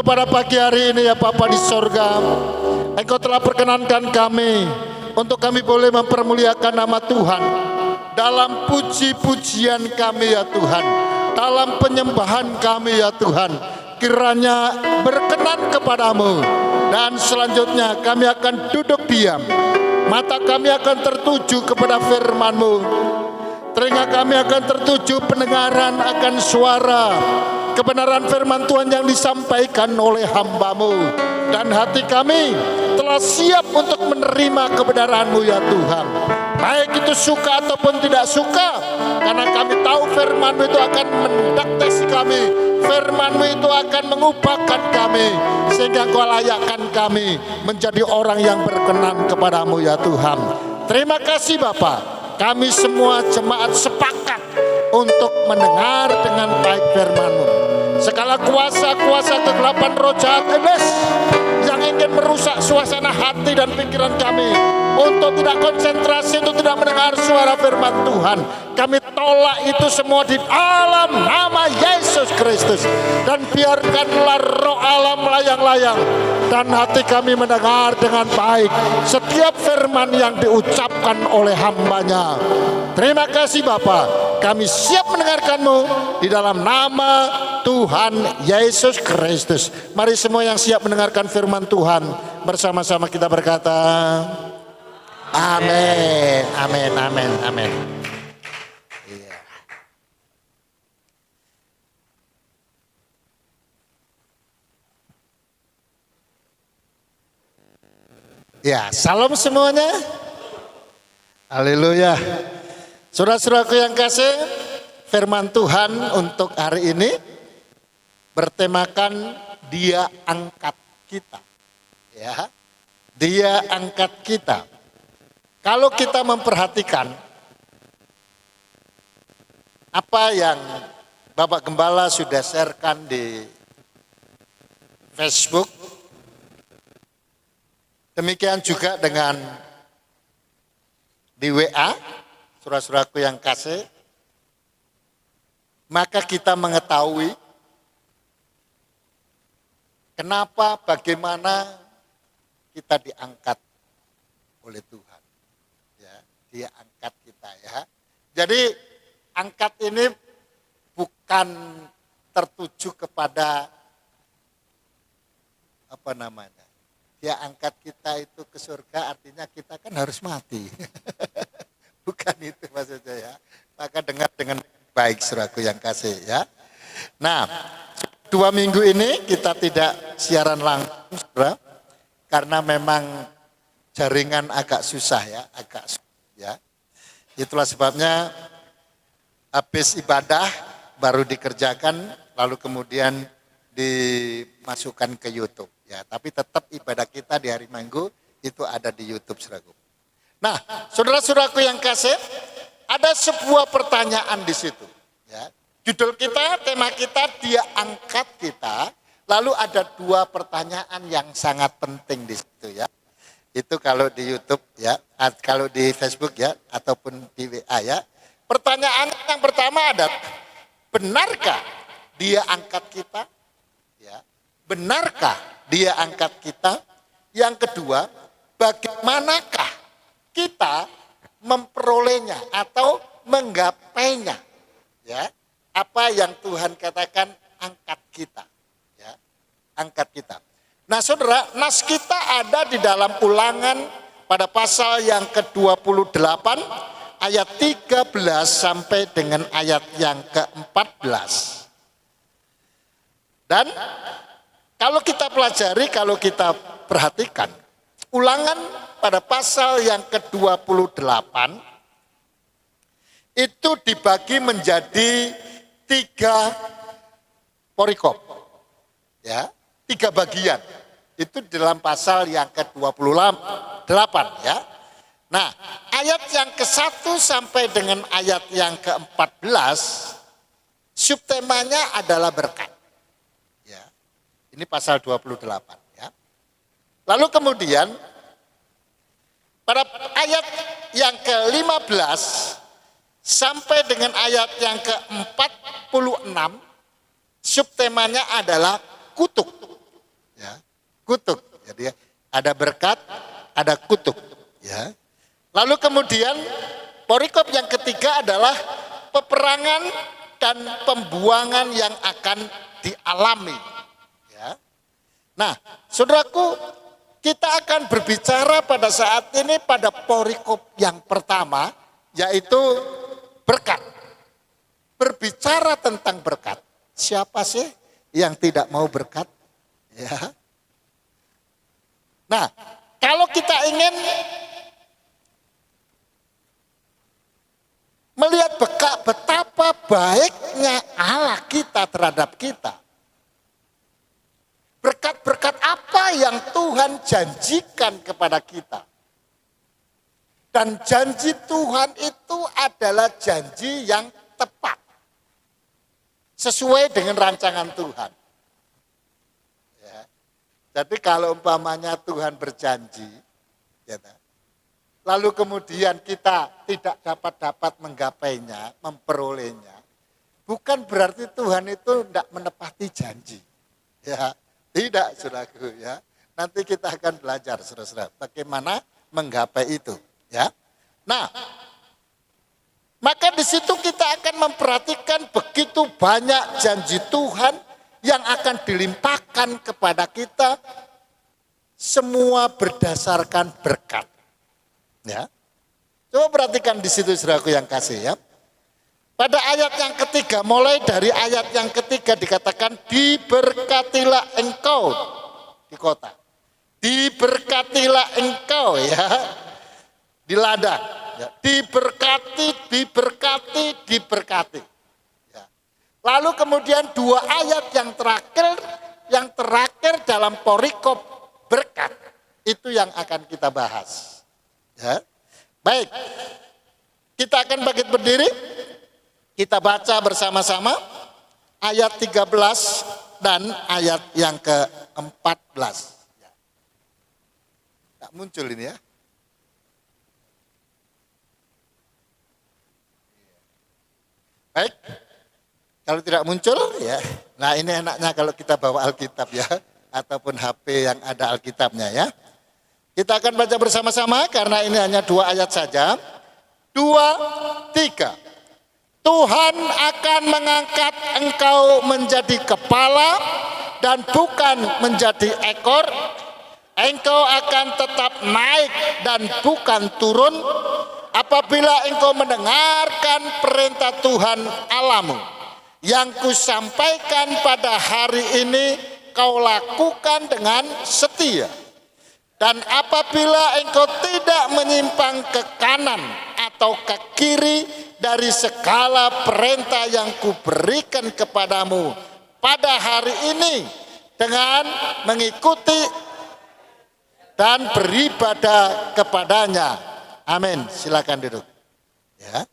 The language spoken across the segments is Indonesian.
Betul pada pagi hari ini ya Bapa di sorga, Engkau telah perkenankan kami untuk kami boleh mempermuliakan nama Tuhan dalam puji-pujian kami ya Tuhan, dalam penyembahan kami ya Tuhan. Kiranya berkenan kepadamu, dan selanjutnya kami akan duduk diam. Mata kami akan tertuju kepada firman-Mu, telinga kami akan tertuju pendengaran akan suara kebenaran firman Tuhan yang disampaikan oleh hamba-Mu, dan hati kami telah siap untuk menerima kebenaran-Mu ya Tuhan, baik itu suka ataupun tidak suka, karena kami tahu firman-Mu itu akan mendaktesi kami, firman-Mu itu akan mengubahkan kami, sehingga Engkau layakkan kami menjadi orang yang berkenan kepadamu ya Tuhan. Terima kasih Bapa, kami semua jemaat sepakat untuk mendengar dengan baik firman-Mu. Segala kuasa-kuasa kegelapan roh jahat iblis yang ingin merusak suasana hati dan pikiran kami untuk tidak konsentrasi, untuk tidak mendengar suara firman Tuhan, kami tolak itu semua di dalam nama Yesus Kristus. Dan biarkanlah roh alam melayang-layang dan hati kami mendengar dengan baik setiap firman yang diucapkan oleh hamba-Nya. Terima kasih Bapa, kami siap mendengarkan-Mu di dalam nama Tuhan Yesus Kristus. Mari semua yang siap mendengarkan firman Tuhan, bersama-sama kita berkata amin, amin, amin, amin. Ya, salam semuanya. Haleluya. Saudara-saudaraku yang kasih, firman Tuhan untuk hari ini bertemakan Dia angkat kita. Ya. Dia angkat kita. Kalau kita memperhatikan apa yang Bapak Gembala sudah sharekan di Facebook, demikian juga dengan di WA, saudara-saudaraku yang kasih, maka kita mengetahui kenapa, bagaimana kita diangkat oleh Tuhan. Ya, Dia angkat kita ya. Jadi angkat ini bukan tertuju kepada apa namanya. Dia angkat kita itu ke surga, artinya kita kan harus mati. Bukan itu maksudnya ya. Maka dengar dengan baik saudaraku yang kasih ya. Nah, 2 minggu ini kita tidak siaran langsung saudara, karena memang jaringan agak susah ya, agak sulit ya. Itulah sebabnya habis ibadah baru dikerjakan, lalu kemudian dimasukkan ke YouTube. Ya, tapi tetap ibadah kita di hari Minggu itu ada di YouTube saudaraku. Nah, saudara-saudaraku yang kasih, ada sebuah pertanyaan di situ. Ya, judul kita, tema kita, Dia angkat kita. Lalu ada 2 pertanyaan yang sangat penting di situ ya. Itu kalau di YouTube ya, kalau di Facebook ya, ataupun di WA ya. Pertanyaan yang pertama adalah, benarkah Dia angkat kita? Ya, benarkah Dia angkat kita? Yang kedua, bagaimanakah kita memperolehnya atau menggapainya? Ya, apa yang Tuhan katakan angkat kita? Ya, angkat kita. Nah, saudara, nas kita ada di dalam Ulangan pada pasal yang ke-28 ayat 13 sampai dengan ayat yang ke-14. Dan kalau kita pelajari, kalau kita perhatikan, Ulangan pada pasal yang ke-28 itu dibagi menjadi 3 perikop. Ya, 3 bagian. Itu dalam pasal yang ke-28 ya. Nah, ayat yang ke-1 sampai dengan ayat yang ke-14 subtemanya adalah berkat. Ya. Ini pasal 28 ya. Lalu kemudian pada ayat yang ke-15 sampai dengan ayat yang ke-46 subtemanya adalah kutuk. kutuk. Jadi ada berkat, ada kutuk. Ya. Lalu kemudian perikop yang ketiga adalah peperangan dan pembuangan yang akan dialami. Ya. Nah, saudaraku, kita akan berbicara pada saat ini pada perikop yang pertama, yaitu berkat. Berbicara tentang berkat. Siapa sih yang tidak mau berkat? Ya. Nah, kalau kita ingin melihat betapa baiknya Allah kita terhadap kita, berkat-berkat apa yang Tuhan janjikan kepada kita. Dan janji Tuhan itu adalah janji yang tepat. Sesuai dengan rancangan Tuhan. Ya. Jadi kalau umpamanya Tuhan berjanji, ya, lalu kemudian kita tidak dapat menggapainya, memperolehnya, bukan berarti Tuhan itu tidak menepati janji. Ya. Tidak, saudaraku, ya. Nanti kita akan belajar, saudara-saudara, bagaimana menggapai itu, ya. Nah, maka di situ kita akan memperhatikan begitu banyak janji Tuhan yang akan dilimpahkan kepada kita, semua berdasarkan berkat, ya. Coba perhatikan di situ, saudaraku yang kasih, ya. Pada ayat yang ketiga, mulai dari ayat yang ketiga dikatakan, diberkatilah engkau di kota. Diberkatilah engkau, ya, di ladang. Ya. Diberkati. Ya. Lalu kemudian dua ayat yang terakhir dalam perikop berkat, itu yang akan kita bahas. Ya. Baik, kita akan bangkit berdiri. Kita baca bersama-sama ayat 13 dan ayat yang ke-14. Tak muncul ini, ya. Baik, kalau tidak muncul, ya. Nah, ini enaknya kalau kita bawa Alkitab, ya, ataupun HP yang ada Alkitabnya, ya. Kita akan baca bersama-sama karena ini hanya dua ayat saja. 2, 3. Tuhan akan mengangkat engkau menjadi kepala dan bukan menjadi ekor. Engkau akan tetap naik dan bukan turun apabila engkau mendengarkan perintah Tuhan Allahmu yang kusampaikan pada hari ini, kau lakukan dengan setia. Dan apabila engkau tidak menyimpang ke kanan atau ke kiri dari segala perintah yang kuberikan kepadamu pada hari ini dengan mengikuti dan beribadah kepadanya. Amin. Silakan duduk. Ya.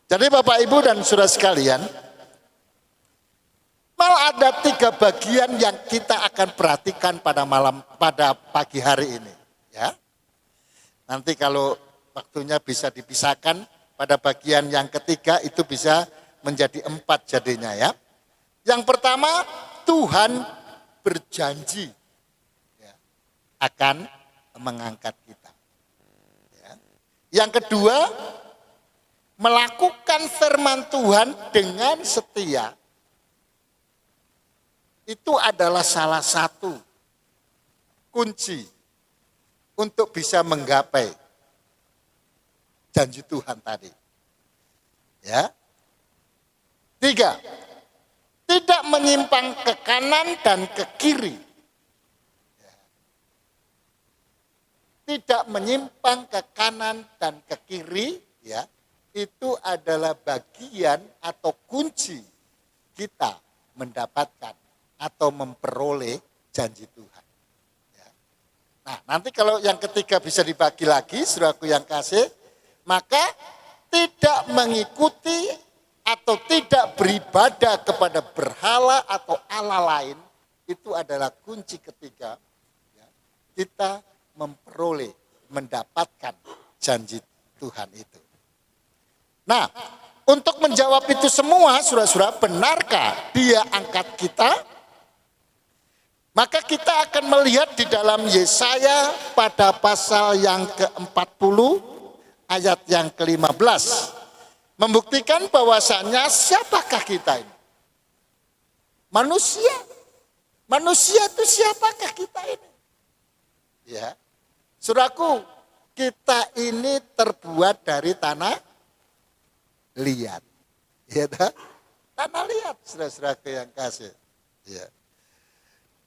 Jadi Bapak Ibu dan saudara sekalian, malah ada 3 bagian yang kita akan perhatikan pada pagi hari ini. Ya. Nanti kalau waktunya bisa dipisahkan. Pada bagian yang ketiga itu bisa menjadi 4 jadinya, ya. Yang pertama, Tuhan berjanji, ya, akan mengangkat kita. Ya. Yang kedua, melakukan firman Tuhan dengan setia. Itu adalah salah satu kunci untuk bisa menggapai janji Tuhan tadi. Ya. 3, tidak menyimpang ke kanan dan ke kiri. Ya. Tidak menyimpang ke kanan dan ke kiri, ya, itu adalah bagian atau kunci kita mendapatkan atau memperoleh janji Tuhan. Ya. Nah, nanti kalau yang ketiga bisa dibagi lagi, saudaraku yang kasih, maka tidak mengikuti atau tidak beribadah kepada berhala atau Allah lain, itu adalah kunci ketiga, ya, kita memperoleh, mendapatkan janji Tuhan itu. Nah, untuk menjawab itu semua, saudara-saudara, benarkah Dia angkat kita? Maka kita akan melihat di dalam Yesaya pada pasal yang ke-40 ayat yang ke-15. Membuktikan bahwasannya siapakah kita ini? Manusia. Manusia itu siapakah kita ini? Ya. Saudaraku, kita ini terbuat dari tanah liat. Ya, tanah liat, saudara-saudaraku yang kasih. Ya.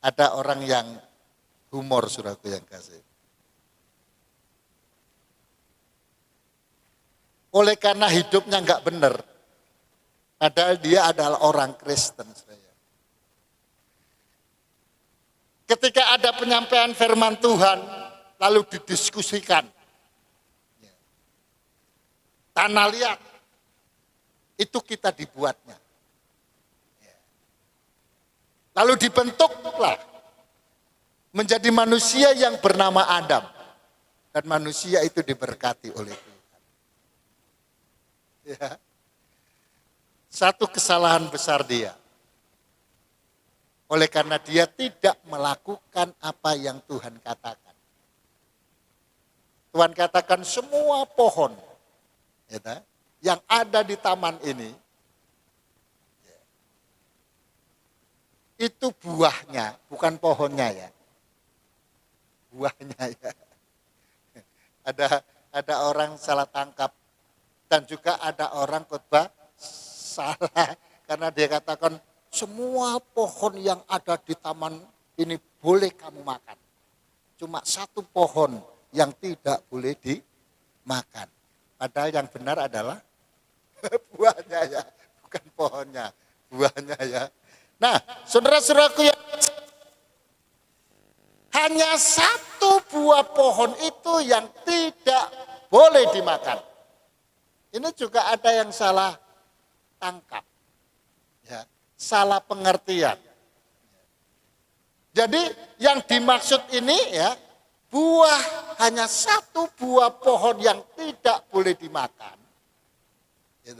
Ada orang yang humor, saudaraku yang kasih. Oleh karena hidupnya enggak benar, padahal dia adalah orang Kristen. Ketika ada penyampaian firman Tuhan, lalu didiskusikan. Tanah liat, itu kita dibuatnya. Lalu dibentuklah menjadi manusia yang bernama Adam. Dan manusia itu diberkati oleh Tuhan. Ya. Satu kesalahan besar dia. Oleh karena dia tidak melakukan apa yang Tuhan katakan. Tuhan katakan semua pohon ya, yang ada di taman ini, itu buahnya, bukan pohonnya ya. Buahnya ya. Ada orang salah tangkap dan juga ada orang khotbah salah karena dia katakan semua pohon yang ada di taman ini boleh kamu makan. Cuma satu pohon yang tidak boleh dimakan. Padahal yang benar adalah buahnya ya, bukan pohonnya, buahnya ya. Nah, saudara-saudaraku yang hanya satu buah pohon itu yang tidak boleh dimakan. Ini juga ada yang salah tangkap, ya, salah pengertian. Jadi yang dimaksud ini ya, hanya satu buah pohon yang tidak boleh dimakan. Gitu.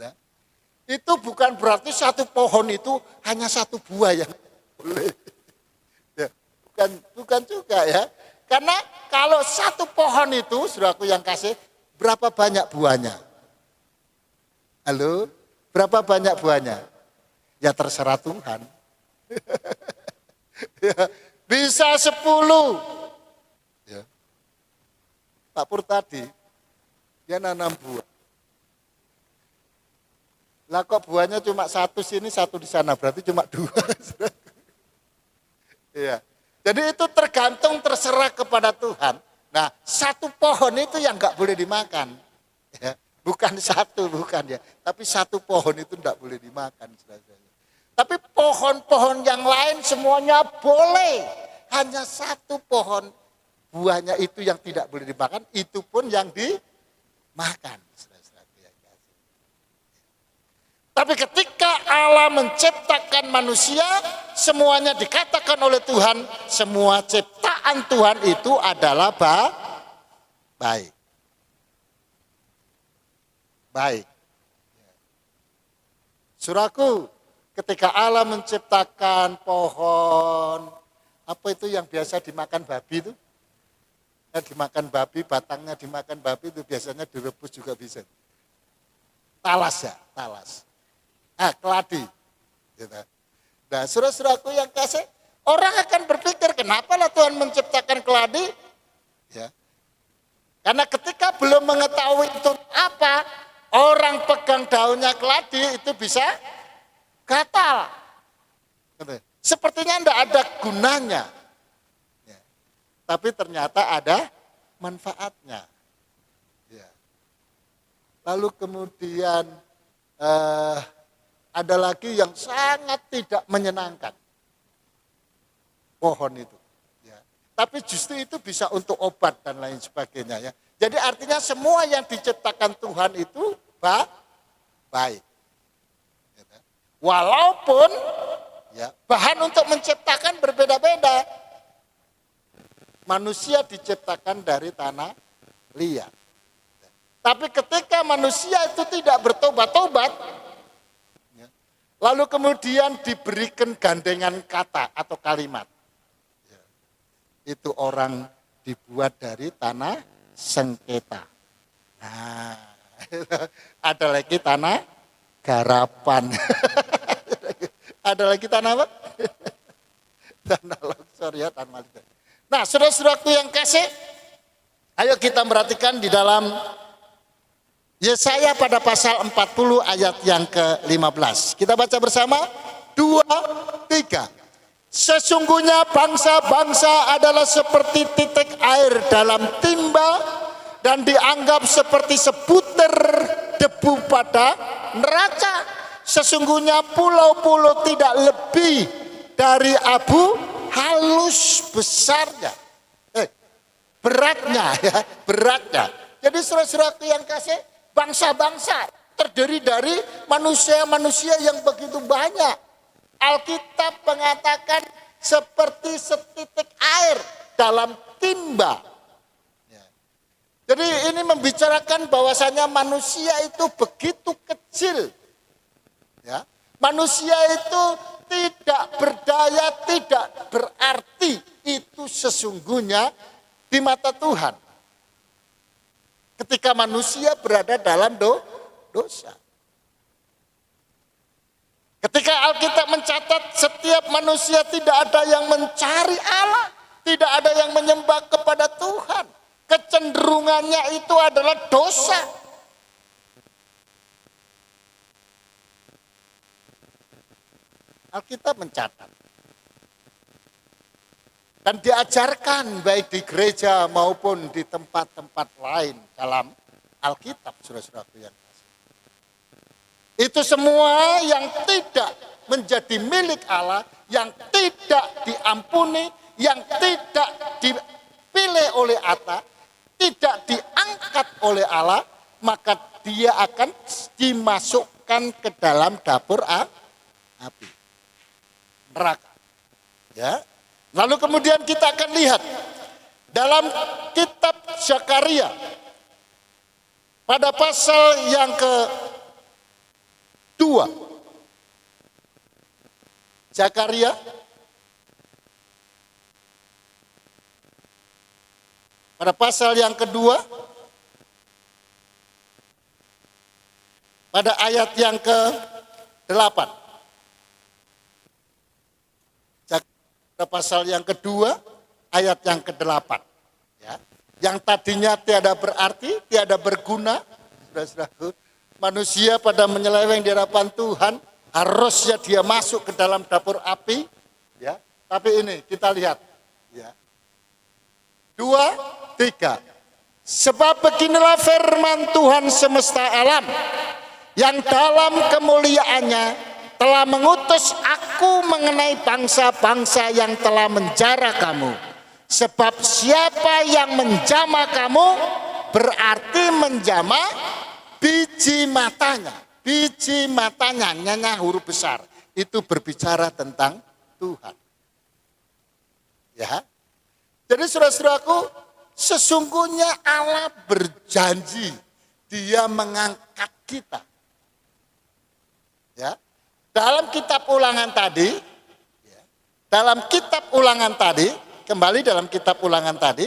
Itu bukan berarti satu pohon itu hanya satu buah yang boleh. Ya, bukan juga ya. Karena kalau satu pohon itu, saudaraku yang kasih, berapa banyak buahnya? Halo, berapa banyak buahnya? Ya terserah Tuhan. Ya, bisa 10. Ya. Pak Pur tadi, dia nanam buah. Lah kok buahnya cuma satu sini, satu di sana, berarti cuma 2. Iya. Jadi itu tergantung terserah kepada Tuhan. Nah, satu pohon itu yang enggak boleh dimakan. Ya, bukan satu, bukan ya. Tapi satu pohon itu enggak boleh dimakan. Tapi pohon-pohon yang lain semuanya boleh. Hanya satu pohon buahnya itu yang tidak boleh dimakan, itu pun yang dimakan. Tapi ketika Allah menciptakan manusia, semuanya dikatakan oleh Tuhan, semua ciptaan Tuhan itu adalah baik. Baik. Saudaraku, ketika Allah menciptakan pohon, apa itu yang biasa dimakan babi itu? Dimakan babi, batangnya dimakan babi itu biasanya direbus juga bisa. Talas ya, talas. Keladi. Nah, saudara-saudaraku yang kasih, orang akan berpikir kenapa lah Tuhan menciptakan keladi? Ya. Karena ketika belum mengetahui itu apa, orang pegang daunnya keladi itu bisa gatal. Sepertinya tidak ada gunanya. Ya. Tapi ternyata ada manfaatnya. Ya. Lalu kemudian ada lagi yang sangat tidak menyenangkan. Pohon itu. Ya. Tapi justru itu bisa untuk obat dan lain sebagainya. Ya. Jadi artinya semua yang diciptakan Tuhan itu baik. Walaupun ya, bahan untuk menciptakan berbeda-beda. Manusia diciptakan dari tanah liat. Tapi ketika manusia itu tidak bertobat-tobat, lalu kemudian diberikan gandengan kata atau kalimat. itu orang dibuat dari tanah sengketa. Nah, ada lagi tanah garapan. Ada lagi tanah apa? Tanah longsor ya, tanah malika. Nah, saudara-saudaraku yang kasih, ayo kita perhatikan di dalam Yesaya pada pasal 40 ayat yang ke-15. Kita baca bersama, 2, 3. Sesungguhnya bangsa-bangsa adalah seperti titik air dalam timba dan dianggap seperti sebutir debu pada neraca. Sesungguhnya pulau-pulau tidak lebih dari abu halus besarnya. Beratnya ya, beratnya. Jadi saudara-saudaraku yang kasih, bangsa-bangsa terdiri dari manusia-manusia yang begitu banyak. Alkitab mengatakan seperti setitik air dalam timba. Jadi ini membicarakan bahwasanya manusia itu begitu kecil. Ya, manusia itu tidak berdaya, tidak berarti itu sesungguhnya di mata Tuhan. Ketika manusia berada dalam dosa. Ketika Alkitab mencatat setiap manusia tidak ada yang mencari Allah, tidak ada yang menyembah kepada Tuhan. Kecenderungannya itu adalah dosa. Alkitab mencatat. Dan diajarkan baik di gereja maupun di tempat-tempat lain dalam Alkitab, saudara-saudaraku yang kasih. Itu semua yang tidak menjadi milik Allah, yang tidak diampuni, yang tidak dipilih oleh Allah, tidak diangkat oleh Allah, maka dia akan dimasukkan ke dalam dapur api, neraka. Ya. Lalu kemudian kita akan lihat dalam kitab Zakaria pada pasal yang ke-2. Zakaria pada pasal yang kedua, pada ayat yang ke-8. Pada pasal yang kedua, ayat yang ke-8. Ya. Yang tadinya tiada berarti, tiada berguna. Saudara-saudaraku, manusia pada menyeleweng di hadapan Tuhan, harusnya dia masuk ke dalam dapur api. Ya. Tapi ini kita lihat. Ya. 2, 3. Sebab beginilah firman Tuhan semesta alam, yang dalam kemuliaannya telah mengutus aku mengenai bangsa-bangsa yang telah menjara kamu. Sebab siapa yang menjama kamu berarti menjama biji matanya. Biji matanya, nyanya huruf besar. Itu berbicara tentang Tuhan. Ya. Jadi saudara-saudaraku, sesungguhnya Allah berjanji dia mengangkat kita. Ya. Dalam kitab ulangan tadi, kembali dalam kitab ulangan tadi,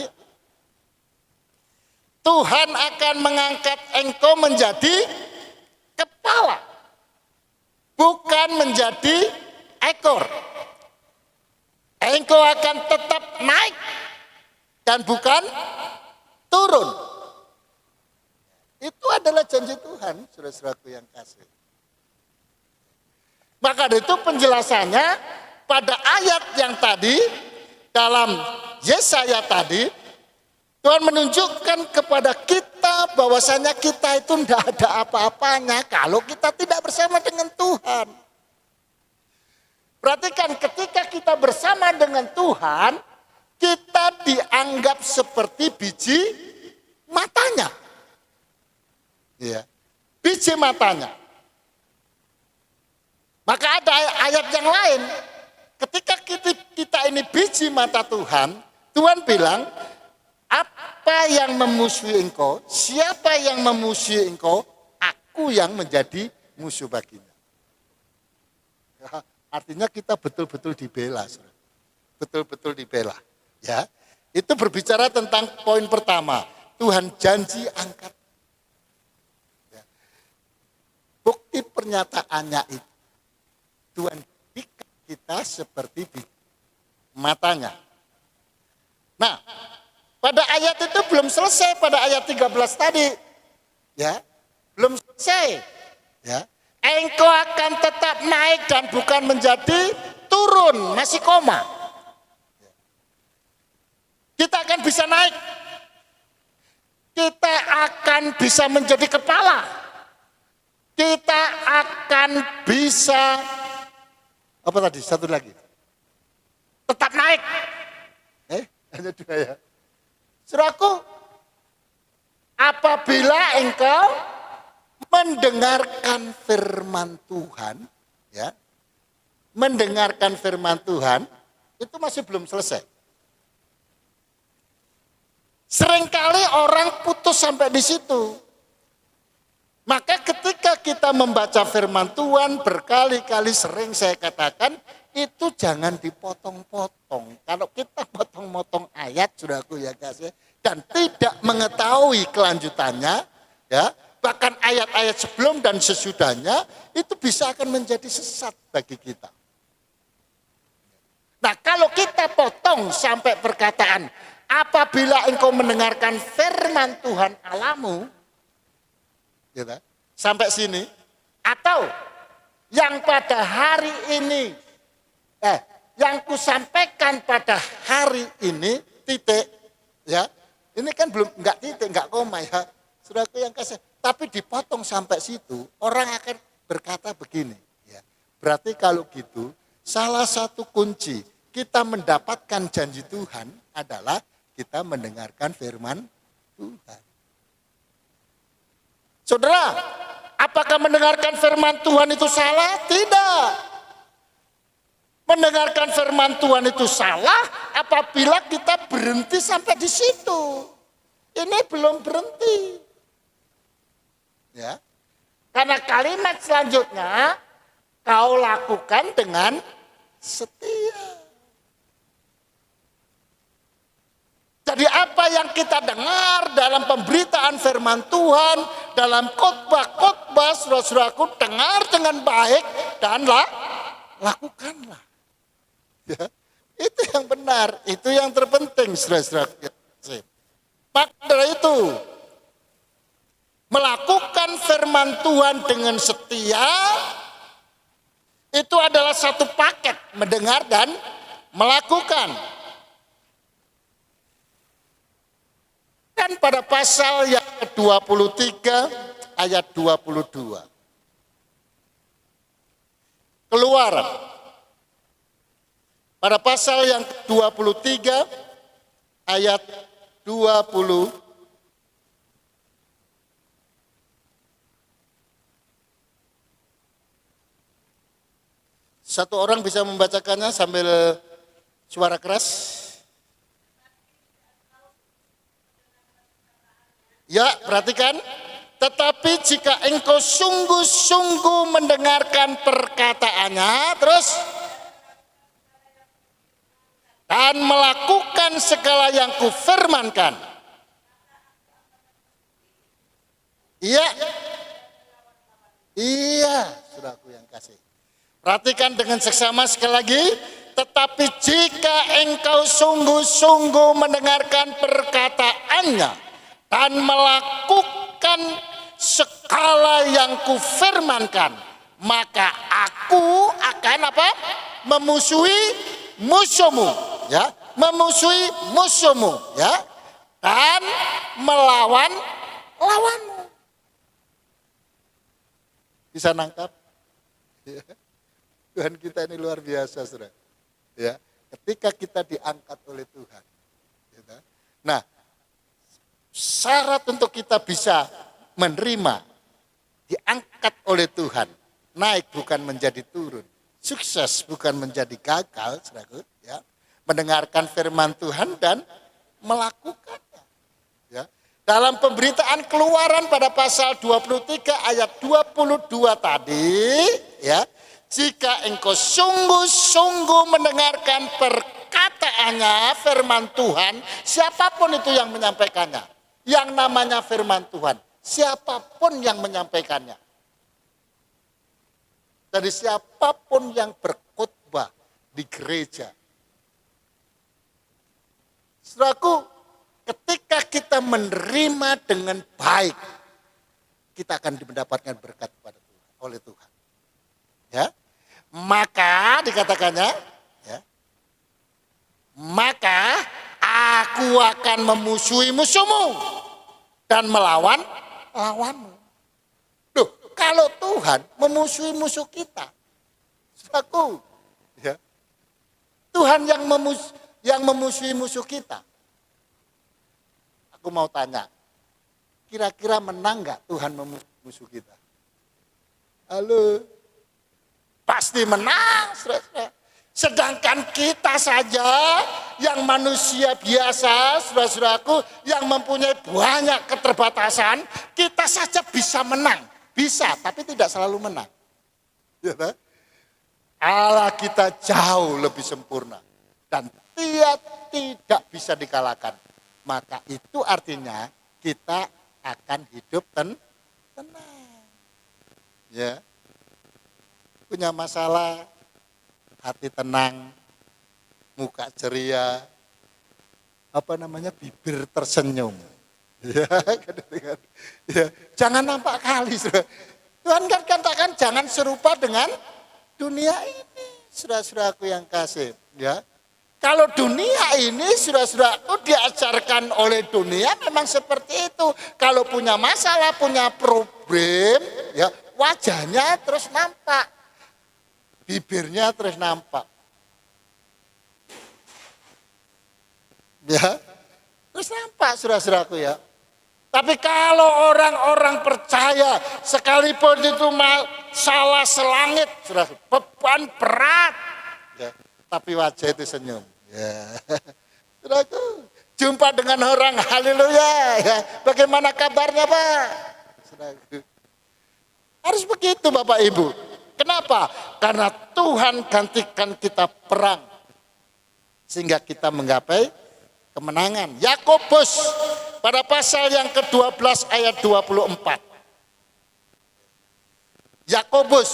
Tuhan akan mengangkat engkau menjadi kepala, bukan menjadi ekor. Engkau akan tetap naik dan bukan turun. Itu adalah janji Tuhan, saudara-saudaraku yang kasih. Maka itu penjelasannya pada ayat yang tadi, dalam Yesaya tadi, Tuhan menunjukkan kepada kita bahwasanya kita itu tidak ada apa-apanya kalau kita tidak bersama dengan Tuhan. Perhatikan, ketika kita bersama dengan Tuhan, kita dianggap seperti biji matanya. Ya, biji matanya. Maka ada ayat yang lain, ketika kita ini biji mata Tuhan, Tuhan bilang, apa yang memusuhi engkau, siapa yang memusuhi engkau, aku yang menjadi musuh baginya. Ya, artinya kita betul-betul dibela, betul-betul dibela. Ya, Itu berbicara tentang poin pertama. Tuhan janji angkat. Ya. Bukti pernyataannya itu. Tuhan jadikan kita seperti matanya. Nah, pada ayat itu belum selesai, pada ayat 13 tadi. Ya, belum selesai. Ya. Engkau akan tetap naik dan bukan menjadi turun, masih koma. Kita akan bisa naik. Kita akan bisa menjadi kepala. Kita akan bisa, apa tadi? Satu lagi. Tetap naik. Hanya dua ya. Saudaraku, apabila engkau mendengarkan firman Tuhan, ya, mendengarkan firman Tuhan, itu masih belum selesai. Seringkali orang putus sampai di situ. Maka ketika kita membaca firman Tuhan, berkali-kali sering saya katakan, itu jangan dipotong-potong. Kalau kita potong-potong ayat, saudaraku ya kasih, dan tidak mengetahui kelanjutannya, ya, bahkan ayat-ayat sebelum dan sesudahnya, itu bisa akan menjadi sesat bagi kita. Nah, kalau kita potong sampai perkataan, apabila engkau mendengarkan firman Tuhan Allahmu, gitu, sampai sini, atau yang pada hari ini, yang kusampaikan pada hari ini, titik, ya, ini kan belum, enggak titik, enggak koma ya, saudaraku yang kasih, tapi dipotong sampai situ, orang akan berkata begini, ya, berarti kalau gitu, salah satu kunci kita mendapatkan janji Tuhan adalah kita mendengarkan firman Tuhan. Saudara, apakah mendengarkan firman Tuhan itu salah? Tidak. Mendengarkan firman Tuhan itu salah apabila kita berhenti sampai di situ. Ini belum berhenti. Ya. Karena kalimat selanjutnya kau lakukan dengan setia. Jadi apa yang kita dengar dalam pemberitaan firman Tuhan, dalam khotbah-khotbah, saudara-saudaraku, dengar dengan baik dan lakukanlah. Ya, itu yang benar, itu yang terpenting, saudara-saudara. Maka dari itu, melakukan firman Tuhan dengan setia, itu adalah satu paket, mendengar dan melakukan. Dan pada pasal yang ke-23 ayat 22. Keluaran. Pada pasal yang ke-23 ayat 20. Satu orang bisa membacakannya sambil suara keras. Ya, perhatikan. Tetapi jika engkau sungguh-sungguh mendengarkan perkataannya, terus, dan melakukan segala yang kufirmankan. Iya. Iya, saudaraku yang kasih. Perhatikan dengan seksama sekali lagi. Tetapi jika engkau sungguh-sungguh mendengarkan perkataannya, dan melakukan segala yang kufirmankan, maka aku akan apa? Memusuhi musuhmu, ya, memusuhi musuhmu, ya, dan melawan lawanmu. Bisa nangkap? Tuhan kita ini luar biasa, saudara. Ya, ketika kita diangkat oleh Tuhan. Ya, nah, syarat untuk kita bisa menerima, diangkat oleh Tuhan, naik bukan menjadi turun, sukses bukan menjadi gagal, saudaraku, ya, mendengarkan firman Tuhan dan melakukannya. Ya. Dalam pemberitaan Keluaran pada pasal 23 ayat 22 tadi, ya, jika engkau sungguh-sungguh mendengarkan perkataan kenyataannya firman Tuhan, siapapun itu yang menyampaikannya. Yang namanya firman Tuhan, siapapun yang menyampaikannya. Jadi siapapun yang berkhotbah di gereja. Saudaraku, ketika kita menerima dengan baik, kita akan mendapatkan berkat oleh Tuhan. Ya, maka dikatakannya, ya, maka aku akan memusuhi musuhmu dan melawan lawanmu. Loh, kalau Tuhan memusuhi musuh kita, saudaraku, ya, Tuhan yang memusuhi musuh kita. Aku mau tanya, kira-kira menang nggak Tuhan memusuhi musuh kita? Halo, pasti menang, saudara. Sedangkan kita saja yang manusia biasa, saudara-saudaraku, yang mempunyai banyak keterbatasan, kita saja bisa menang. Bisa, tapi tidak selalu menang. Ya, Allah kita jauh lebih sempurna. Dan dia tidak bisa dikalahkan. Maka itu artinya kita akan hidup tenang. Ya. Punya masalah, hati tenang, muka ceria, bibir tersenyum. Ya, ya. Jangan nampak kali. Tuhan kan katakan jangan serupa dengan dunia ini. Saudara-saudaraku yang kasih, ya. Kalau dunia ini saudara-saudaraku diajarkan oleh dunia memang seperti itu. Kalau punya masalah, punya problem, ya wajahnya terus nampak. Bibirnya terus nampak. Ya. Terus nampak saudara-saudaraku ya. Tapi kalau orang-orang percaya sekalipun itu salah selangit, saudara, beban berat. Ya. Tapi wajah itu senyum. Ya. Saudaraku, jumpa dengan orang, haleluya. Ya. Bagaimana kabarnya Pak? Saudaraku. Harus begitu Bapak Ibu. Kenapa? Karena Tuhan gantikan kita perang. Sehingga kita menggapai kemenangan. Yakobus pada pasal yang ke-12 ayat 24. Yakobus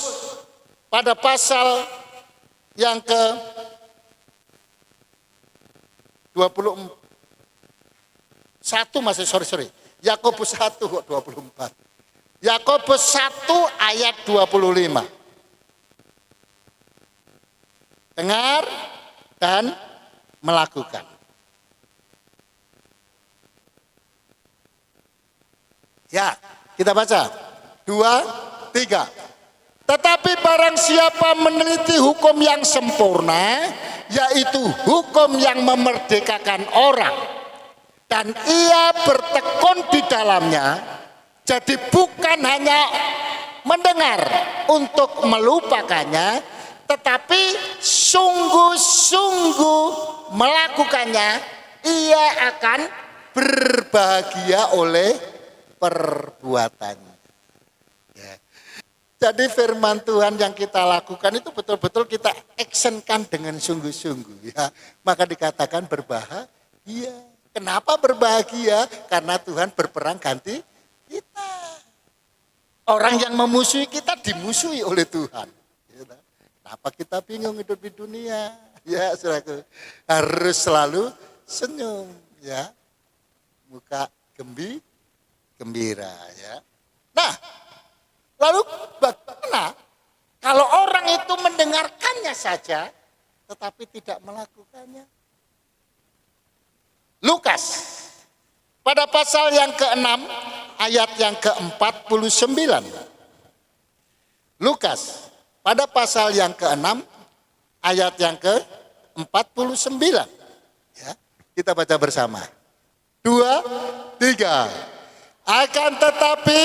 pada pasal yang ke-21 sorry. Yakobus 1 kok 24. Yakobus 1 ayat 25. Dengar dan melakukan. Ya, kita baca. 2, 3. Tetapi barang siapa meneliti hukum yang sempurna, yaitu hukum yang memerdekakan orang, dan ia bertekun di dalamnya, jadi bukan hanya mendengar untuk melupakannya, tetapi sungguh-sungguh melakukannya, ia akan berbahagia oleh perbuatannya. Ya. Jadi firman Tuhan yang kita lakukan itu betul-betul kita actionkan dengan sungguh-sungguh. Ya. Maka dikatakan berbahagia. Kenapa berbahagia? Karena Tuhan berperang ganti kita. Orang yang memusuhi kita dimusuhi oleh Tuhan. Kenapa kita bingung hidup di dunia? Ya, saudaraku, harus selalu senyum, ya, muka gembira, ya. Nah, lalu bagaimana kalau orang itu mendengarkannya saja, tetapi tidak melakukannya? Lukas pada pasal yang ke-6 ayat yang ke-49. Lukas pada pasal yang ke-6 ayat yang ke-49. Ya, kita baca bersama. 2, 3. Akan tetapi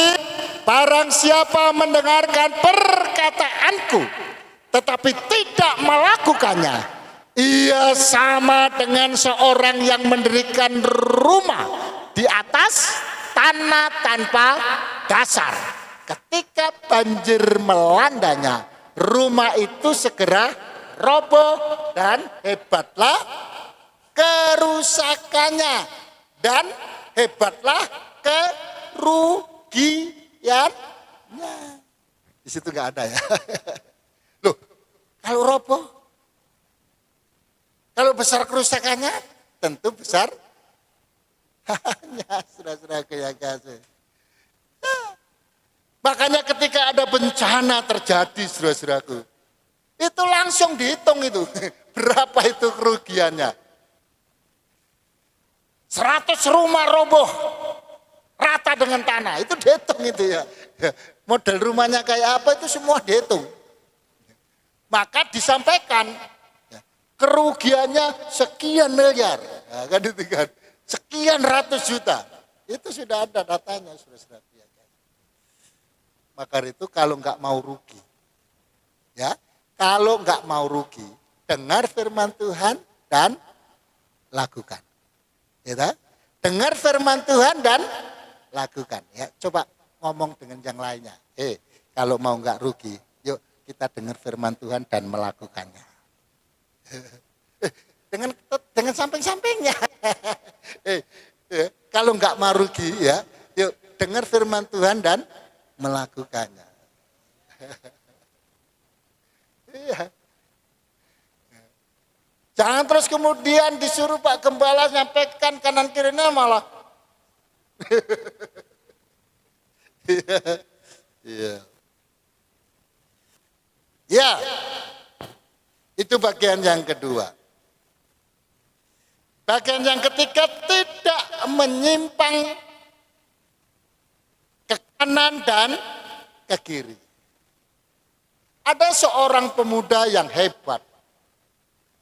barang siapa mendengarkan perkataanku tetapi tidak melakukannya, ia sama dengan seorang yang mendirikan rumah di atas tanah tanpa dasar. Ketika banjir melandanya, rumah itu segera roboh dan hebatlah kerusakannya, dan hebatlah kerugiannya. Di situ nggak ada ya. Loh, kalau roboh, kalau besar kerusakannya, tentu besar hanya saudara-saudaraku yang kasih. Makanya ketika ada bencana terjadi, saudara-saudaraku, itu langsung dihitung itu. Berapa itu kerugiannya. 100 rumah roboh, rata dengan tanah, itu dihitung itu ya. Model rumahnya kayak apa itu semua dihitung. Maka disampaikan, kerugiannya sekian miliar. Nah, kan itu kan. Sekian ratus juta. Itu sudah ada datanya, saudara-saudara. Maka itu kalau nggak mau rugi, ya, kalau nggak mau rugi, dengar firman Tuhan dan lakukan. Ya, dengar firman Tuhan dan lakukan. Ya, coba ngomong dengan yang lainnya. Kalau mau nggak rugi, yuk kita dengar firman Tuhan dan melakukannya. Dengan samping-sampingnya. Kalau nggak mau rugi, ya, yuk dengar firman Tuhan dan melakukannya. Iya. Jangan terus kemudian disuruh Pak Gembala nyampaikan kanan kirinya malah. Iya. Ya. Itu bagian yang kedua. Bagian yang ketiga, tidak menyimpang ke kanan dan ke kiri. Ada seorang pemuda yang hebat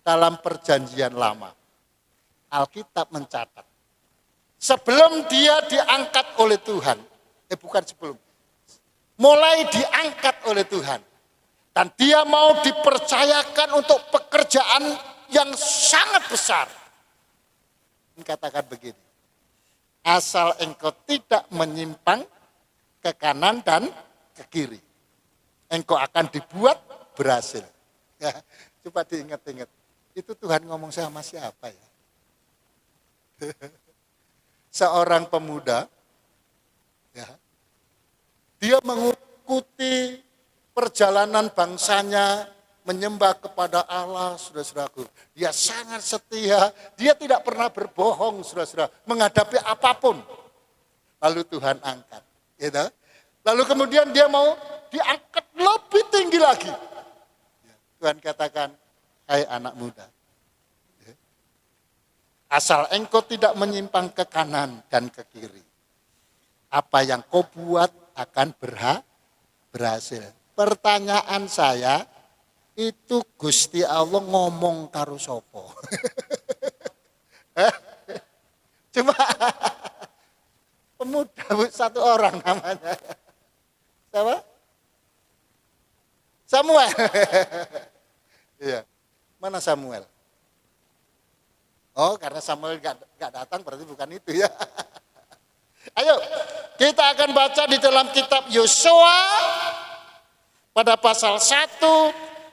dalam perjanjian lama. Alkitab mencatat. Sebelum dia diangkat oleh Tuhan. Bukan sebelum. Mulai diangkat oleh Tuhan. Dan dia mau dipercayakan untuk pekerjaan yang sangat besar. Katakan begini. Asal engkau tidak menyimpang ke kanan dan ke kiri, engkau akan dibuat berhasil. Ya, coba diingat-ingat. Itu Tuhan ngomong sama siapa ya? Seorang pemuda, ya, dia mengikuti perjalanan bangsanya menyembah kepada Allah, saudara-saudaraku. Dia sangat setia, dia tidak pernah berbohong, saudara-saudara, menghadapi apapun. Lalu Tuhan angkat. Gitu. Lalu kemudian dia mau diangkat lebih tinggi lagi. Tuhan katakan, hai anak muda, asal engkau tidak menyimpang ke kanan dan ke kiri, apa yang kau buat akan berhasil. Pertanyaan saya, itu Gusti Allah ngomong karo sopo? Cuma pemuda satu orang namanya. Siapa? Samuel. Iya. Mana Samuel? Oh, karena Samuel gak datang berarti bukan itu ya. Ayo, kita akan baca di dalam kitab Yosua pada pasal 1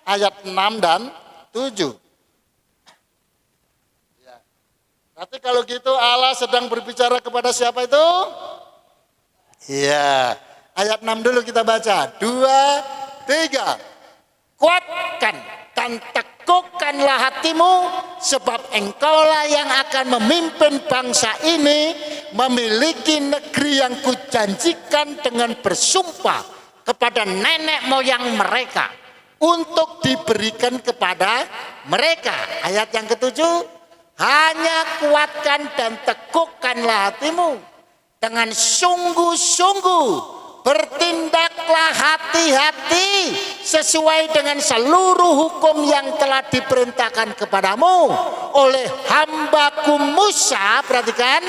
ayat 6 dan 7. Ya. Nanti kalau gitu Allah sedang berbicara kepada siapa itu? Iya. Ayat 6 dulu kita baca. 2, 3. Kuatkan dan teguhkanlah hatimu, sebab engkaulah yang akan memimpin bangsa ini memiliki negeri yang kujanjikan dengan bersumpah kepada nenek moyang mereka untuk diberikan kepada mereka. Ayat yang ketujuh, hanya kuatkan dan teguhkanlah hatimu dengan sungguh-sungguh, bertindaklah hati-hati sesuai dengan seluruh hukum yang telah diperintahkan kepadamu oleh hambaku Musa. Perhatikan,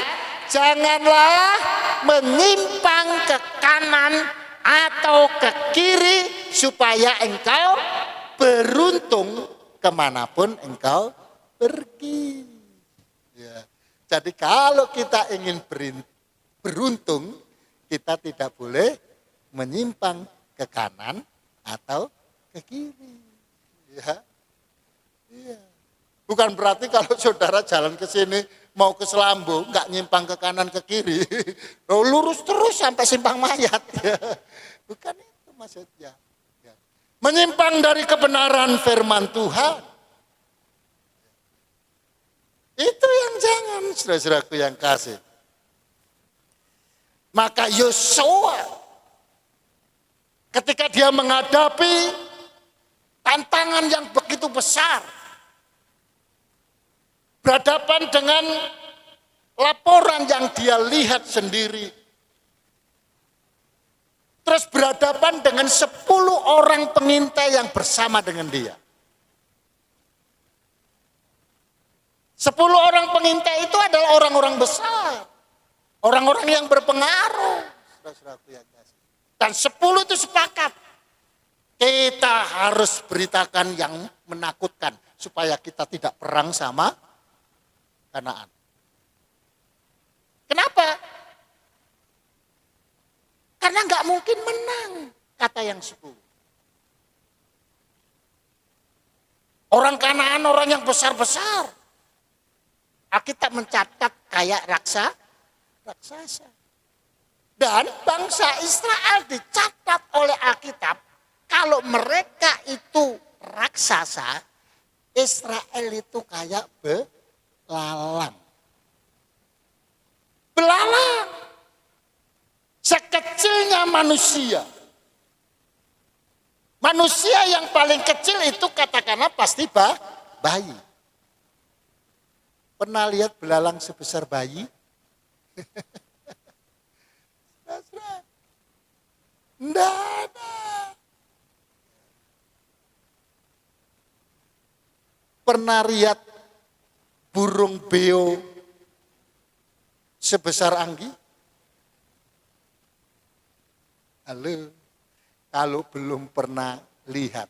janganlah menyimpang ke kanan atau ke kiri, supaya engkau beruntung kemanapun engkau pergi. Ya. Jadi kalau kita ingin beruntung, kita tidak boleh menyimpang ke kanan atau ke kiri. Ya. Iya. Bukan berarti kalau saudara jalan ke sini mau ke Selambo, nggak nyimpang ke kanan ke kiri, lurus terus sampai simpang mayat. Ya. Bukan itu maksudnya. Ya. Menyimpang dari kebenaran firman Tuhan. Itu yang jangan, saudara-saudaraku yang kasih. Maka Yosua ketika dia menghadapi tantangan yang begitu besar, berhadapan dengan laporan yang dia lihat sendiri, terus berhadapan dengan 10 orang pengintai yang bersama dengan dia. 10 orang pengintai itu adalah orang-orang besar, orang-orang yang berpengaruh. Dan 10 itu sepakat, kita harus beritakan yang menakutkan supaya kita tidak perang sama Kanaan. Kenapa? Karena nggak mungkin menang, kata yang 10. Orang Kanaan orang yang besar-besar. Alkitab mencatat kayak raksasa. Dan bangsa Israel dicatat oleh Alkitab, kalau mereka itu raksasa, Israel itu kayak belalang. Belalang. Sekecilnya manusia. Manusia yang paling kecil itu katakanlah pasti bayi. Pernah lihat belalang sebesar bayi? Enggak ada. Pernah lihat burung beo sebesar anggi? Halo, kalau belum pernah lihat,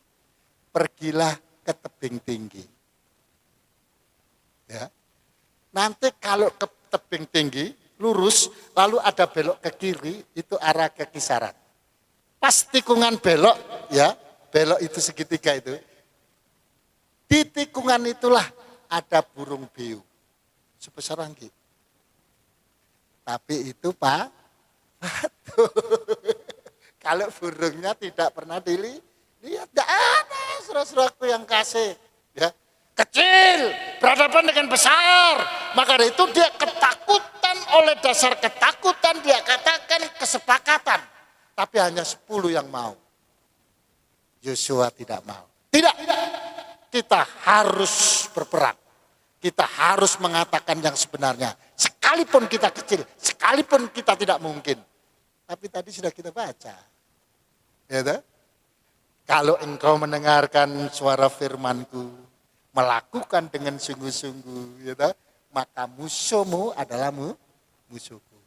pergilah ke tebing tinggi. Ya. Nanti kalau ke tebing tinggi, lurus, lalu ada belok ke kiri, itu arah ke kisaran. Pas tikungan belok, ya, belok itu segitiga itu. Di tikungan itulah ada burung beo sebesar anggi. Tapi itu Pak, kalau burungnya tidak pernah dilihat, tidak ada saudara-saudaraku yang kasih. Ya. Kecil, berhadapan dengan besar. Maka dari itu dia ketakutan, oleh dasar ketakutan dia katakan kesepakatan. Tapi hanya 10 yang mau. Yosua tidak mau. Tidak, kita harus berperang. Kita harus mengatakan yang sebenarnya. Sekalipun kita kecil, sekalipun kita tidak mungkin. Tapi tadi sudah kita baca. Ya, kalau engkau mendengarkan suara firmanku, melakukan dengan sungguh-sungguh, ya, maka musuhmu adalah musuhku.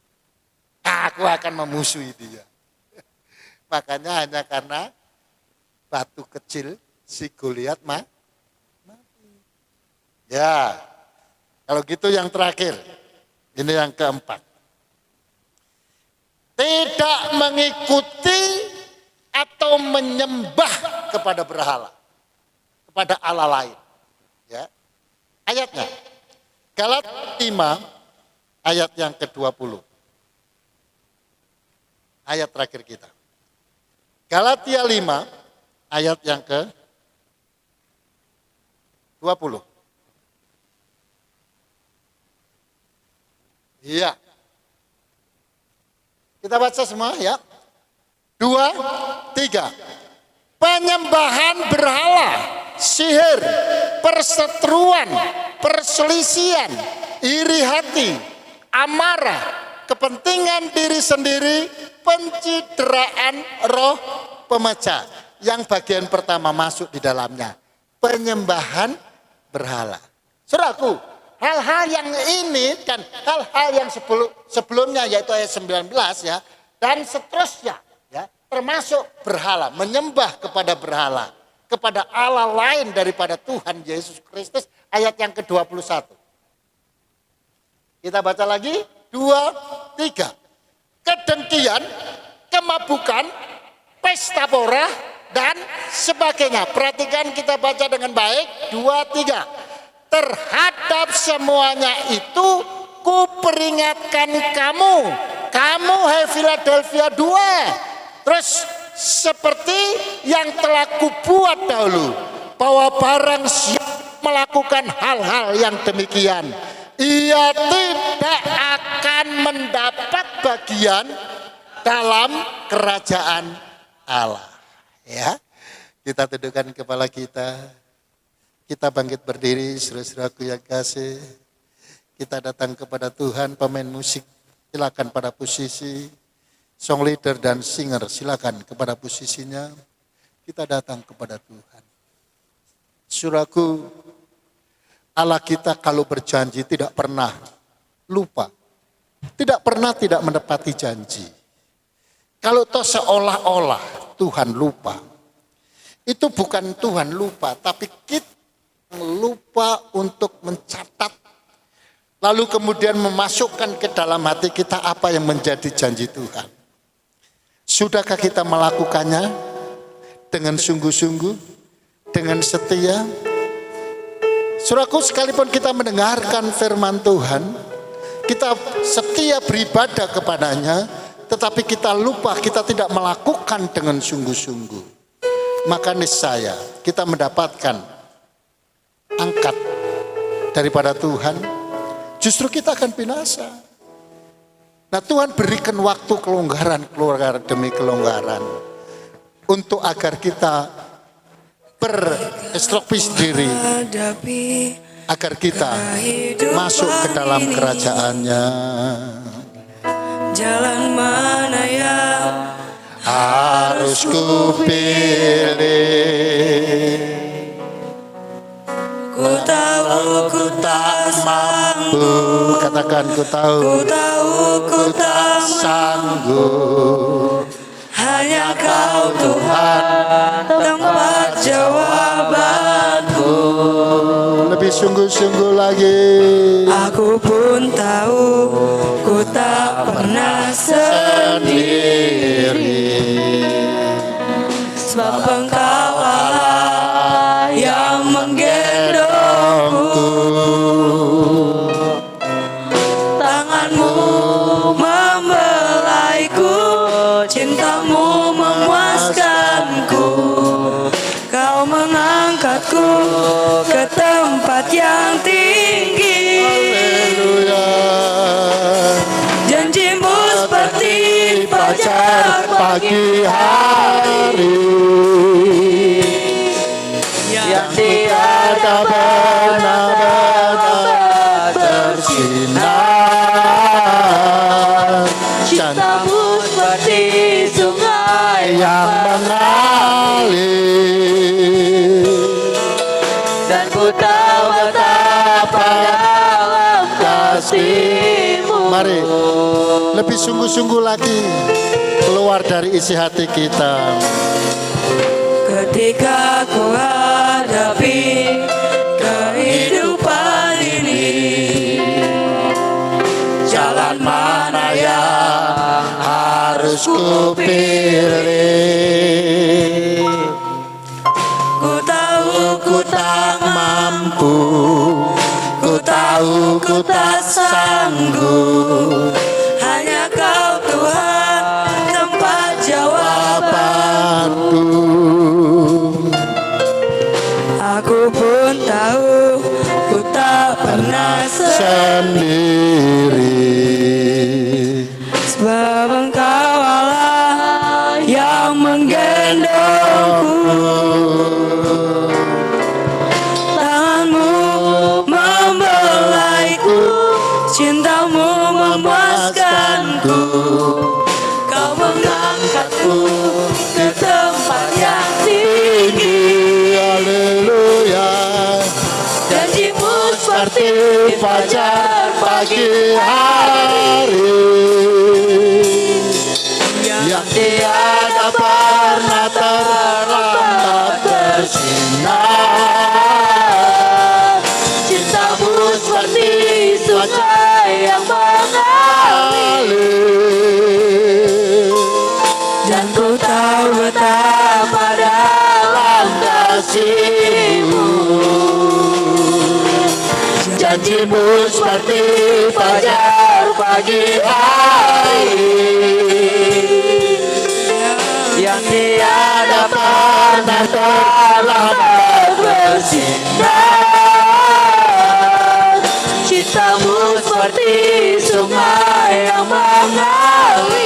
Aku akan memusuhi dia. Makanya hanya karena batu kecil si Goliat mati. Ya, kalau gitu yang terakhir, ini yang keempat. Tidak mengikuti atau menyembah kepada berhala, kepada Allah lain. Ya. Ayatnya, Galatia 5 ayat yang ke-20. Ayat terakhir kita. Galatia 5 ayat yang ke-20. Iya. Kita baca semua ya. 2, 3. Penyembahan berhala, sihir, perseteruan, perselisihan, iri hati, amarah, kepentingan diri sendiri, pencideraan roh pemecah. Yang bagian pertama masuk di dalamnya. Penyembahan berhala. Saudaraku, hal-hal yang ini dan hal-hal yang sebelumnya yaitu ayat 19 ya. Dan seterusnya ya, termasuk berhala, menyembah kepada berhala, kepada Allah lain daripada Tuhan Yesus Kristus, ayat yang ke-21. Kita baca lagi, 2, 3. Kedengkian, kemabukan, pesta pora, dan sebagainya. Perhatikan kita baca dengan baik, 2, 3. terhadap semuanya itu kuperingatkan kamu hai Philadelphia 2. Terus seperti yang telah kubuat dahulu, bahwa barang siapa melakukan hal-hal yang demikian, ia tidak akan mendapat bagian dalam kerajaan Allah. Ya, kita tundukkan kepala kita. Kita bangkit berdiri, saudara-saudaraku yang kasih. Kita datang kepada Tuhan. Pemain musik silakan pada posisi. Song leader dan singer silakan kepada posisinya. Kita datang kepada Tuhan. Saudaraku, Allah kita kalau berjanji tidak pernah lupa. Tidak pernah tidak menepati janji. Kalau toh seolah-olah Tuhan lupa. Itu bukan Tuhan lupa, tapi kita lupa untuk mencatat. Lalu kemudian memasukkan ke dalam hati kita apa yang menjadi janji Tuhan. Sudahkah kita melakukannya dengan sungguh-sungguh, dengan setia? Saudaraku, sekalipun kita mendengarkan firman Tuhan, kita setia beribadah kepadanya, tetapi kita lupa, kita tidak melakukan dengan sungguh-sungguh, maka niscaya kita mendapatkan angkat daripada Tuhan, justru kita akan binasa. Nah, Tuhan berikan waktu kelonggaran demi kelonggaran untuk agar kita berestrofis diri, agar kita masuk ke dalam kerajaannya. Jalan mana yang harus kupilih? Ku tahu ku tak Mampu, katakan ku tahu ku tak sanggup. hanya Kau Tuhan tempat jawabanku. Lebih sungguh-sungguh lagi. Aku pun tahu ku tak pernah sendiri, sebab Engkau Allah yang menggendongku. Tanganmu membelaiku, cintamu memuaskanku. Kau mengangkatku ke tempat yang tinggi. Haleluya. Janjimu seperti fajar Pagi hari yang tiada benar-benar tersinar. cintamu seperti sungai Yang mengalir, dan ku tahu betapa dalam kasih-Mu. mari lebih sungguh-sungguh lagi keluar dari isi hati kita. Ketika ku hadapi kehidupan ini, Jalan mana yang harus kupilih? ku tahu ku tak Mampu, ku tahu ku tak sanggup. hanya Kau Tuhan tempat jawabanku. Aku pun tahu ku tak pernah Sendiri, sebab Engkau Allah yang menggendongku. Tanganmu membelaiku, cintamu memuaskanku. Kau mengangkatku ke tempat yang tinggi. haleluya. Janjimu seperti Fajar pagi hari yang tiada pernah terlambat bersinar. cintamu seperti sungai yang mengalir, dan ku tahu betapa dalam kasih-Mu. Pujimu seperti fajar pagi hari yang tiada pernah terlambat bersinar. Cintamu seperti sungai yang mengalir,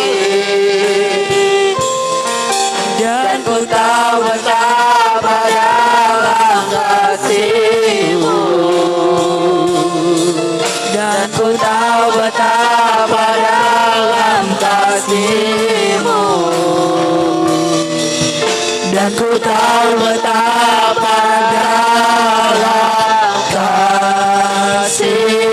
dan ku tahu betapa dalam kasih-Mu, dan ku tahu betapa dalam kasih-Mu, dan ku tahu betapa dalam kasih-Mu.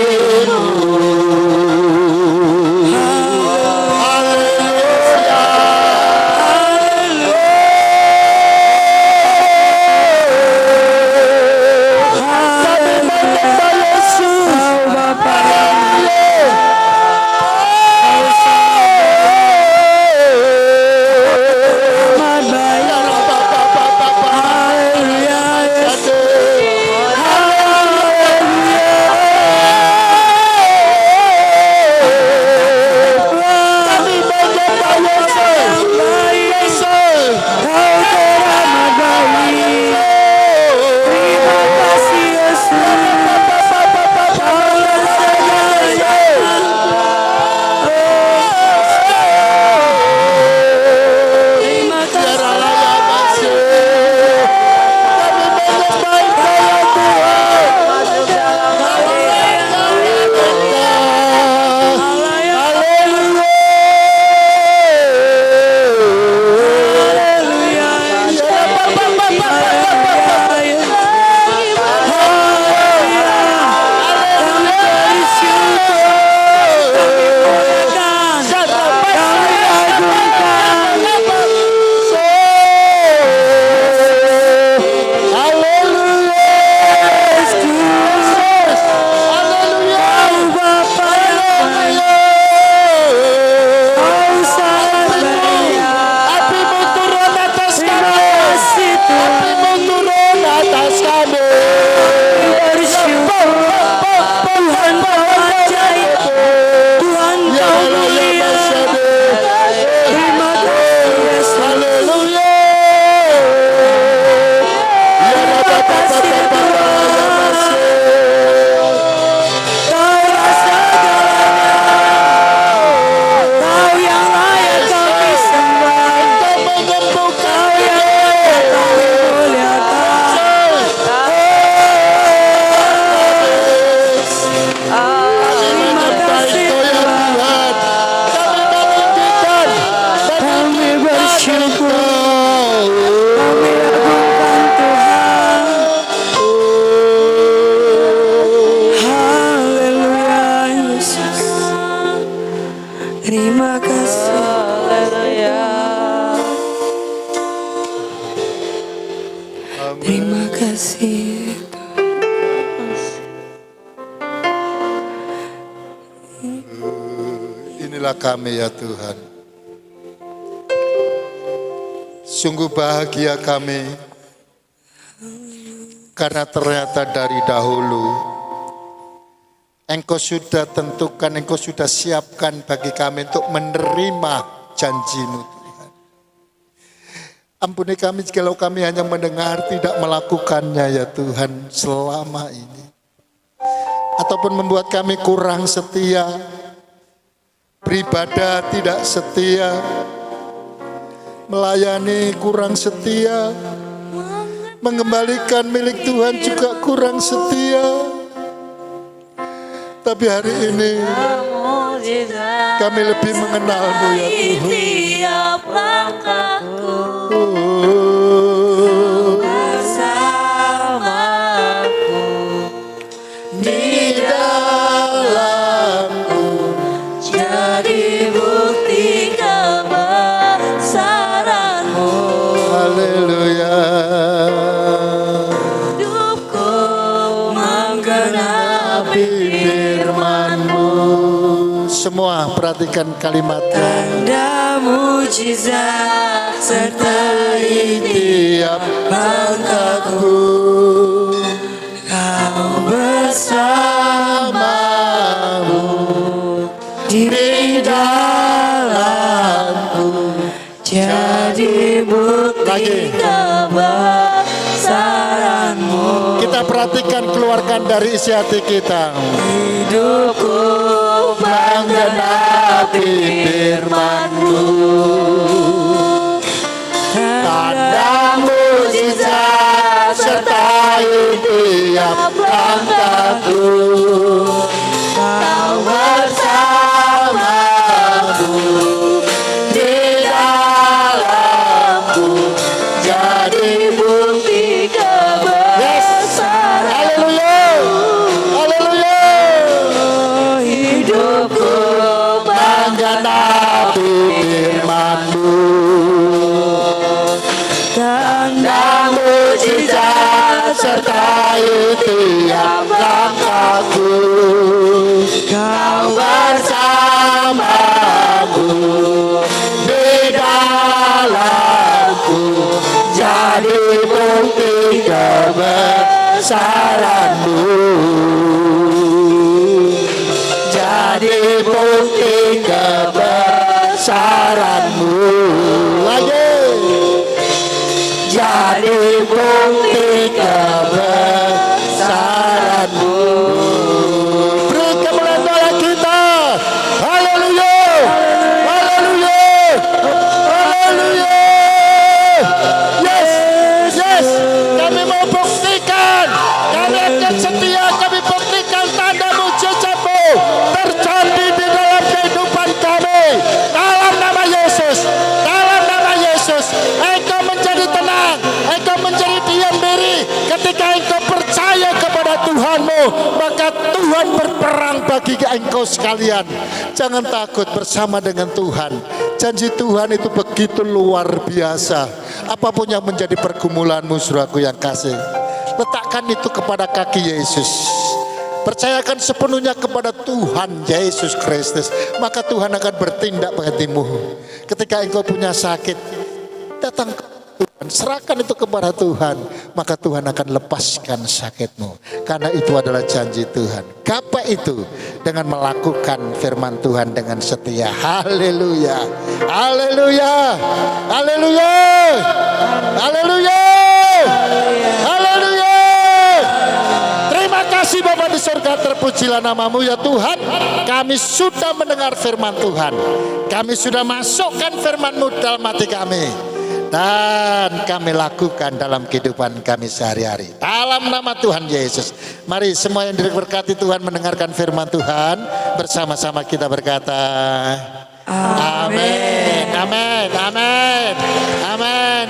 Terima kasih. Terima kasih. Inilah kami ya Tuhan. Sungguh bahagia kami karena ternyata dari dahulu Engkau sudah tentukan, Engkau sudah siapkan bagi kami untuk menerima janji-Mu Tuhan. Ampuni kami jikalau kami hanya mendengar tidak melakukannya ya Tuhan selama ini. Ataupun membuat kami kurang setia, beribadah tidak setia, melayani kurang setia, mengembalikan milik Tuhan juga kurang setia. Tapi hari ini kami lebih mengenal-Mu ya Tuhan. Tiap langkahku bersamaku di dalamku, jadi bukti kebesaran-Mu. Haleluya. Hidupku menggenapi Firman-Mu. Semua perhatikan kalimatnya. tanda mujizat sertai Tiap langkahku Kau bersamamu di dalamku, jadi bukti kebesaranmu. Kita perhatikan, keluarkan dari isi hati kita. Hidupku menggenapi firman-Mu, Tanda mujizat sertai tiap langkahku. Kau bersamaku di dalamku, jadi bukti kebesaran. haleluya, haleluya. Hidupku Menggenapi firman-Mu, tanda mujizat sertai tiap langkahku. Kau bersamaku di dalamku, jadi bukti kebesaran-Mu, jadi bukti kebesaran-Mu. Lagi, jadi bukti kebesaran-Mu. Beri kemuliaan doa kita. Haleluya, haleluya, haleluya. Yes, yes. Kami mau buktikan, kami akan setia, kami buktikan tanda mujizat-Mu terjadi di dalam kehidupan kami. Dalam nama Yesus, dalam nama Yesus, Engkau menjadi tenang, Engkau menjadi diam diri. Ketika Engkau percaya kepada Tuhan-Mu, maka Tuhan berperang bagi engkau sekalian. Jangan takut, bersama dengan Tuhan. Janji Tuhan itu begitu luar biasa. Apapun yang menjadi pergumulanmu, saudaraku yang kasih, letakkan itu kepada kaki Yesus. Percayakan sepenuhnya kepada Tuhan Yesus Kristus, maka Tuhan akan bertindak bagimu. Ketika engkau punya sakit, datang ke Tuhan, serahkan itu kepada Tuhan, maka Tuhan akan lepaskan sakitmu. Karena itu adalah janji Tuhan. Gapai itu dengan melakukan firman Tuhan dengan setia. Haleluya, haleluya, haleluya, haleluya, haleluya. Terima kasih Bapa di surga, terpujilah nama-Mu ya Tuhan. Kami sudah mendengar firman Tuhan, kami sudah masukkan firman-Mu dalam hati kami, dan kami lakukan dalam kehidupan kami sehari-hari. Dalam nama Tuhan Yesus, mari semua yang diberkati Tuhan mendengarkan firman Tuhan, bersama-sama kita berkata amin, amin, amin, amin.